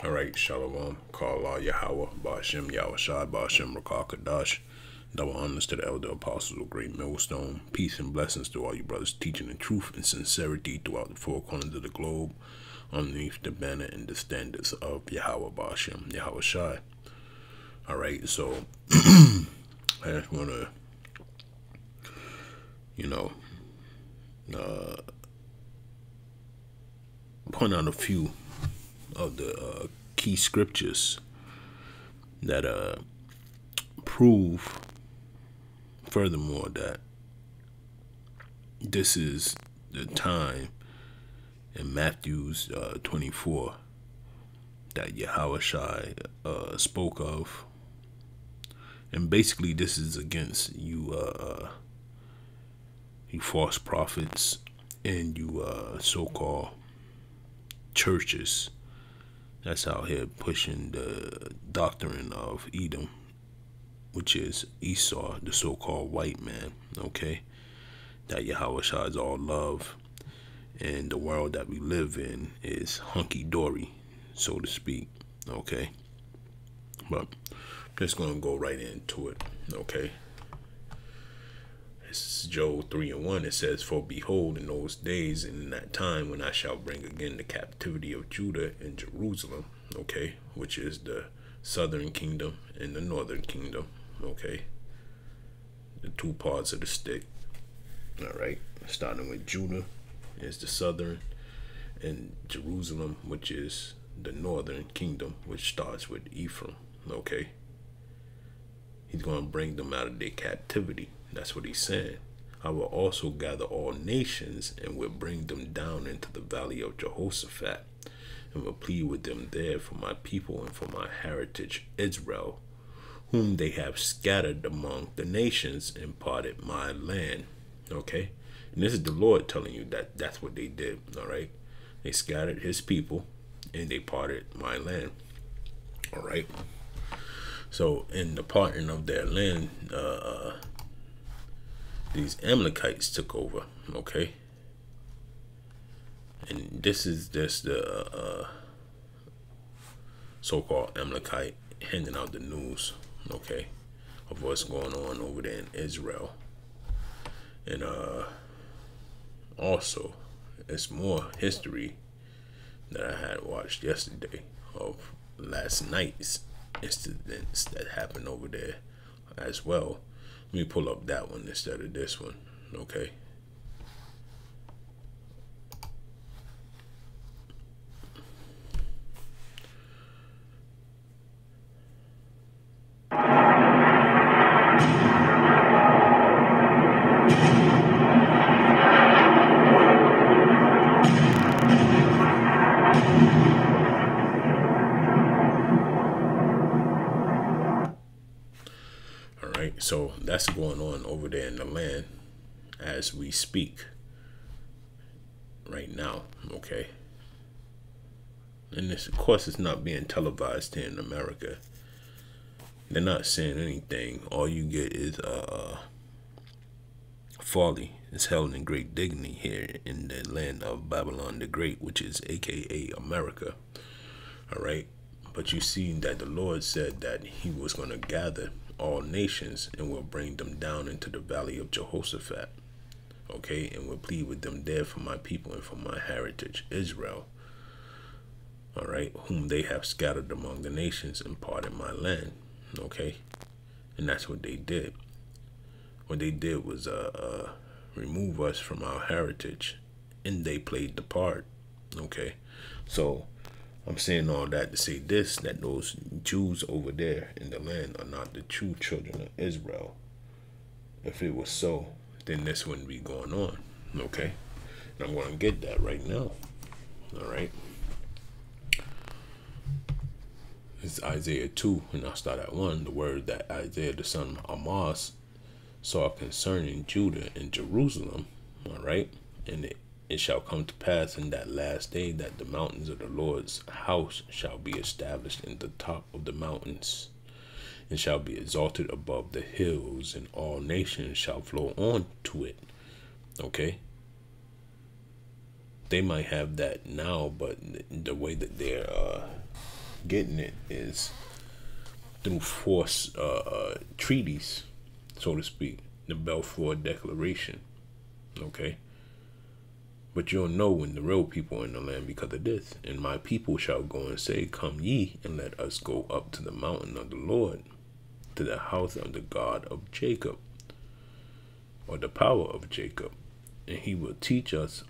All right, Shalom, Kala Yahweh, Ba'ashem Yahushai, Ba'ashem Rakah Kadash. Double honors to the elder apostles of Great Millstone. Peace and blessings to all you brothers teaching the truth and sincerity throughout the four corners of the globe, underneath the banner and the standards of Yahweh Ba'ashem Yahushai. All right, so I just want to, point out a few of the key scriptures that prove furthermore that this is the time in Matthew's 24 that Yahushai spoke of. And basically this is against you you false prophets and you so-called churches that's out here pushing the doctrine of Edom, which is Esau, the so-called white man, okay? That Yahushua is all love, and the world that we live in is hunky-dory, so to speak, okay? But I'm just going to go right into it, okay? It's Job 3:1. It says, "For behold, in those days and in that time when I shall bring again the captivity of Judah and Jerusalem," okay, which is the southern kingdom and the northern kingdom, okay, the two parts of the stick. All right, starting with Judah is the southern, and Jerusalem, which is the northern kingdom, which starts with Ephraim, okay. He's going to bring them out of their captivity. That's what he's saying. "I will also gather all nations and will bring them down into the valley of Jehoshaphat and will plead with them there for my people and for my heritage Israel, whom they have scattered among the nations and parted my land." Okay? And this is the Lord telling you that that's what they did. All right? They scattered his people and they parted my land. All right? So in the parting of their land, these Amalekites took over, okay? And this is just the so-called Amalekite handing out the news, okay, of what's going on over there in Israel. And also, it's more history that I had watched yesterday of last night's incidents that happened over there as well. Let me pull up that one instead of this one, okay? So that's going on over there in the land as we speak right now, okay? And this, of course, it's not being televised here in America. They're not saying anything. All you get is folly is held in great dignity here in the land of Babylon the Great, which is aka America. All right? But you see that the Lord said that he was going to gather all nations and will bring them down into the valley of Jehoshaphat, okay, and will plead with them there for my people and for my heritage Israel, all right, whom they have scattered among the nations and parted my land, okay. And that's what they did. What they did was remove us from our heritage, and they played the part, okay. So I'm saying all that to say this, that those Jews over there in the land are not the true children of Israel. If it was so, then this wouldn't be going on, okay? And I'm going to get that right now, all right? It's Isaiah 2, and I'll start at 1. The word that Isaiah the son of Amos saw concerning Judah and Jerusalem, all right? And it shall come to pass in that last day that the mountains of the Lord's house shall be established in the top of the mountains, and shall be exalted above the hills, and all nations shall flow on to it. Okay? They might have that now, but the way that they're getting it is through force treaties, so to speak, the Balfour Declaration. Okay. But you'll know when the real people are in the land because of this. And my people shall go and say, come ye, and let us go up to the mountain of the Lord, to the house of the God of Jacob, or the power of Jacob. And he will teach us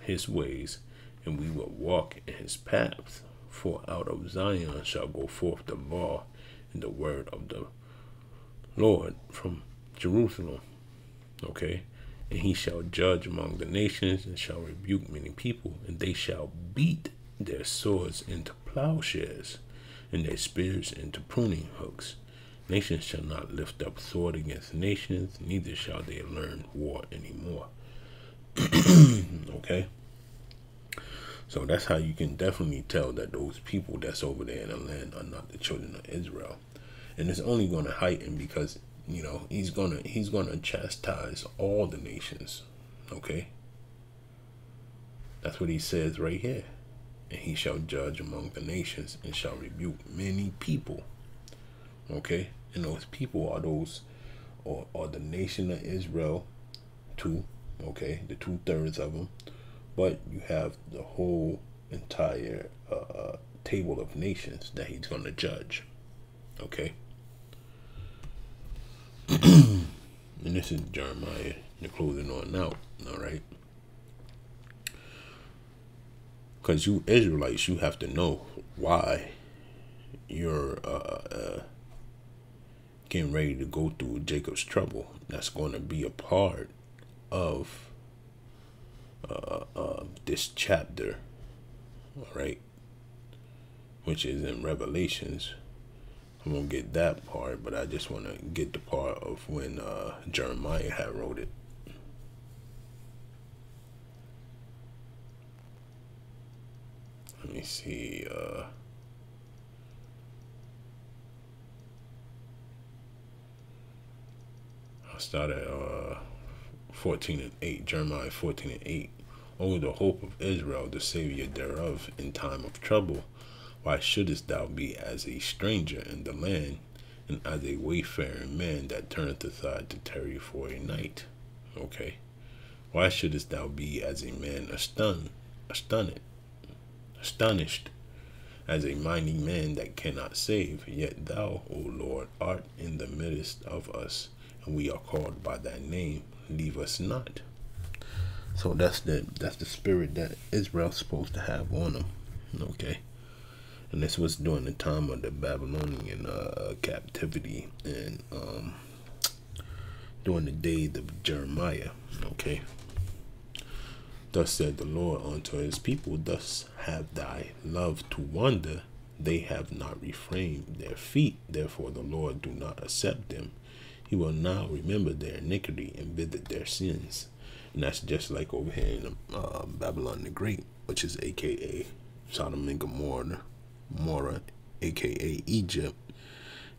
his ways, and we will walk in his paths. For out of Zion shall go forth the law and the word of the Lord from Jerusalem. Okay. And he shall judge among the nations, and shall rebuke many people, and they shall beat their swords into plowshares, and their spears into pruning hooks. Nations shall not lift up sword against nations, neither shall they learn war anymore. Okay? So that's how you can definitely tell that those people that's over there in the land are not the children of Israel. And it's only going to heighten because, you know, he's gonna chastise all the nations. Okay? That's what he says right here. And he shall judge among the nations, and shall rebuke many people. Okay? And those people are those, or the nation of Israel, too. Okay? The 2/3 of them. But you have the whole entire table of nations that he's going to judge. Okay? And this is Jeremiah, the closing on out. All right? Because you Israelites, you have to know why you're getting ready to go through Jacob's trouble. That's going to be a part of this chapter, all right, which is in Revelations. I'm gonna get that part, but I just want to get the part of when Jeremiah had wrote it. Let me see. I'll start at 14:8. Jeremiah 14:8. O the hope of Israel, the Savior thereof, in time of trouble. Why shouldest thou be as a stranger in the land, and as a wayfaring man that turneth aside to tarry for a night? Okay. Why shouldest thou be as a man astonished, as a mighty man that cannot save? Yet thou, O Lord, art in the midst of us, and we are called by thy name. Leave us not. So that's the spirit that Israel's supposed to have on them. Okay. And this was during the time of the Babylonian captivity, and during the days of Jeremiah. Okay. Thus said the Lord unto his people, thus have thy love to wander. They have not refrained their feet. Therefore the Lord do not accept them. He will now remember their iniquity and visit their sins. And that's just like over here in Babylon the Great, which is a.k.a. Sodom and Gomorrah, a.k.a. Egypt.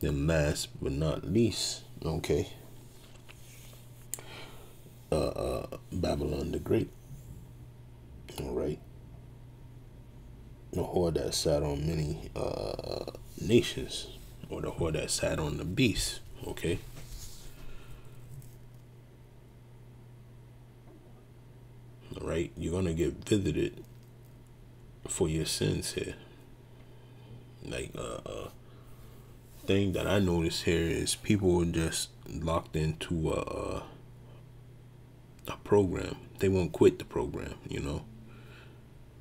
Then last but not least, okay, Babylon the Great. All right. The whore that sat on many nations, or the whore that sat on the beast. Okay. All right, you're gonna get visited for your sins here. Like thing that I notice here is people are just locked into a program. They won't quit the program, you know.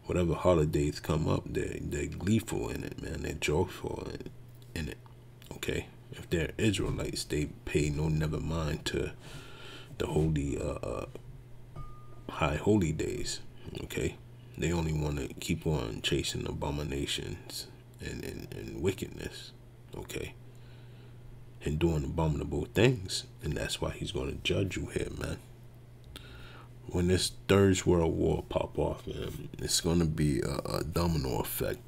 Whatever holidays come up, they're gleeful in it, man. They're joyful in it. Okay, if they're Israelites, they pay no never mind to the holy high holy days. Okay, they only want to keep on chasing abominations and wickedness. Okay, and doing abominable things, and that's why he's going to judge you here, man. When this third world war pop off, man, it's going to be a domino effect,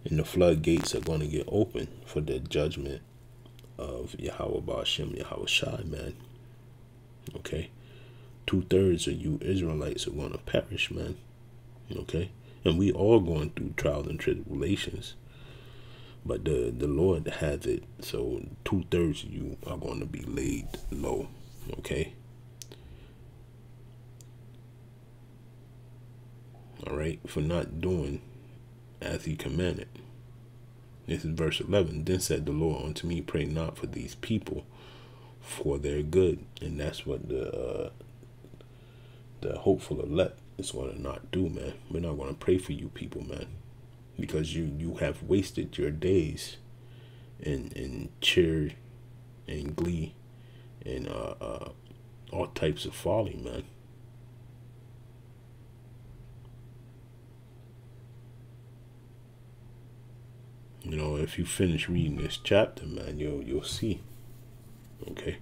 and the floodgates are going to get open for the judgment of Yahweh Ba'ashem, Yahweh Shai, man. Okay, 2/3 of you Israelites are going to perish, man. Okay, And we all going through trials and tribulations. But the Lord has it, so 2/3 of you are going to be laid low, okay? All right, for not doing as he commanded. This is verse 11. Then said the Lord unto me, pray not for these people, for their good. And that's what the hopeful elect is going to not do, man. We're not going to pray for you people, man, because you have wasted your days in cheer and glee and all types of folly, man. You know, if you finish reading this chapter, man, you'll see. Okay,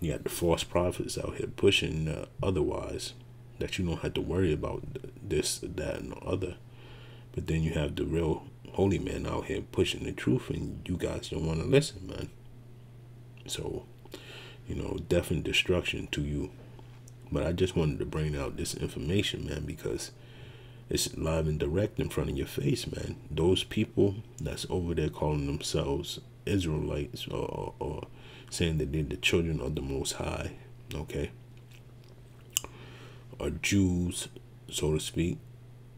you got the false prophets out here pushing otherwise, that you don't have to worry about this, that, and the other. But then you have the real holy man out here pushing the truth, and you guys don't want to listen, man. So, you know, death and destruction to you. But I just wanted to bring out this information, man, because it's live and direct in front of your face, man. Those people that's over there calling themselves Israelites or saying that they're the children of the Most High, okay, or Jews, so to speak.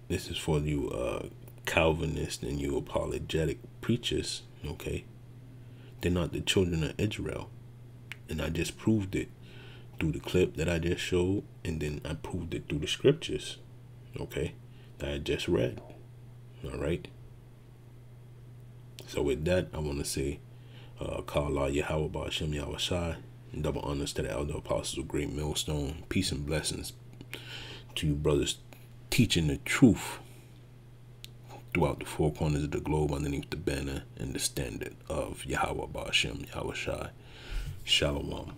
This is for you Calvinist and you apologetic preachers, okay? They're not the children of Israel. And I just proved it through the clip that I just showed, and then I proved it through the scriptures, okay, that I just read. All right? So with that, I want to say, Kala Yahweh Ba'ashem Yahweh Shai, and double honors to the elder apostles of Great Millstone. Peace and blessings to you brothers teaching the truth throughout the four corners of the globe underneath the banner and the standard of Yahweh Ba'ashem Yahweh Shai. Shalom.